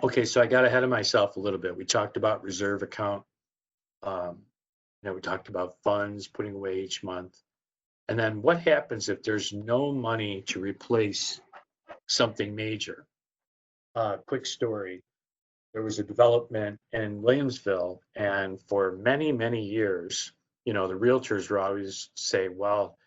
Okay, so I got ahead of myself a little bit. We talked about reserve account. Um, we talked about funds putting away each month. And then what happens if there's no money to replace something major? Quick story. There was a development in Williamsville, and for many, many years, the realtors were always say, well,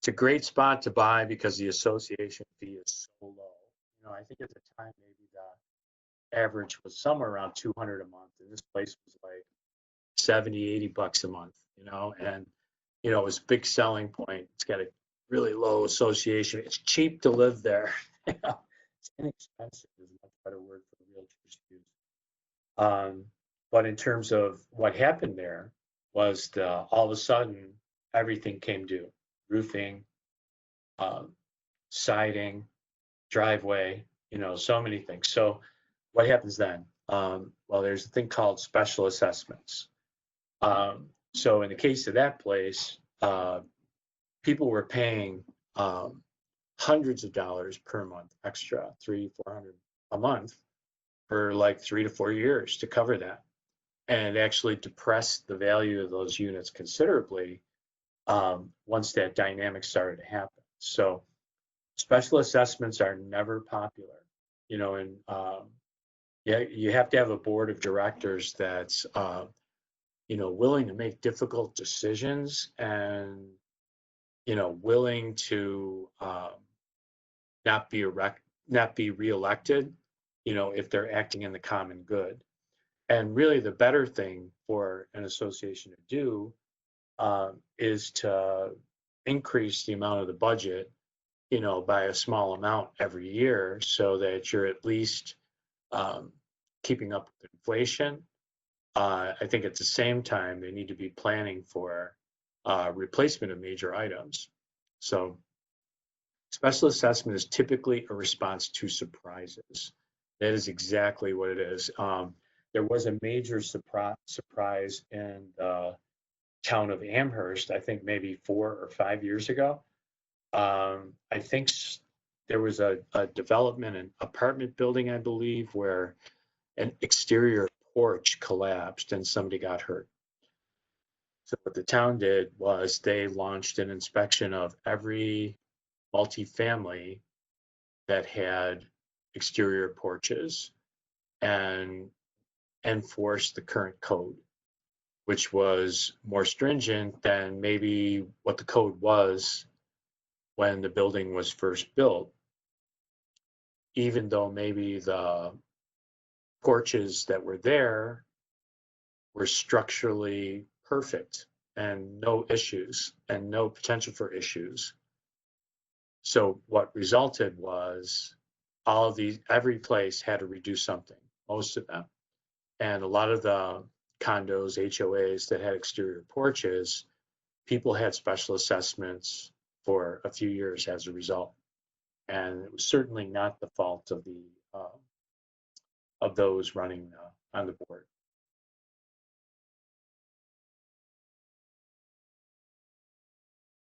it's a great spot to buy because the association fee is so low. I think at the time maybe the average was somewhere around 200 a month, and this place was like 70, $80 a month, and it was a big selling point. It's got a really low association. It's cheap to live there. It's inexpensive is a much better word for realtors to use. But in terms of what happened there was all of a sudden everything came due: roofing, um, siding, driveway, so many things. So what happens then? Well, there's a thing called special assessments. So in the case of that place, people were paying hundreds of dollars per month extra, 300, 400 a month for like 3 to 4 years to cover that. And it actually depressed the value of those units considerably once that dynamic started to happen. So special assessments are never popular, and yeah, you have to have a board of directors that's willing to make difficult decisions and willing to not be reelected, if they're acting in the common good. And really, the better thing for an association to do is to increase the amount of the budget, by a small amount every year, so that you're at least um, keeping up with inflation. I think at the same time, they need to be planning for replacement of major items. So special assessment is typically a response to surprises. That is exactly what it is. There was a major surprise in the town of Amherst, I think maybe 4 or 5 years ago. I think there was a development, an apartment building, I believe, where an exterior porch collapsed and somebody got hurt. So what the town did was they launched an inspection of every multifamily that had exterior porches and enforced the current code, which was more stringent than maybe what the code was when the building was first built, even though maybe the porches that were there were structurally perfect and no issues and no potential for issues. So what resulted was every place had to redo something, most of them. And a lot of the condos, HOAs that had exterior porches, people had special assessments for a few years as a result. And it was certainly not the fault of those running on the board.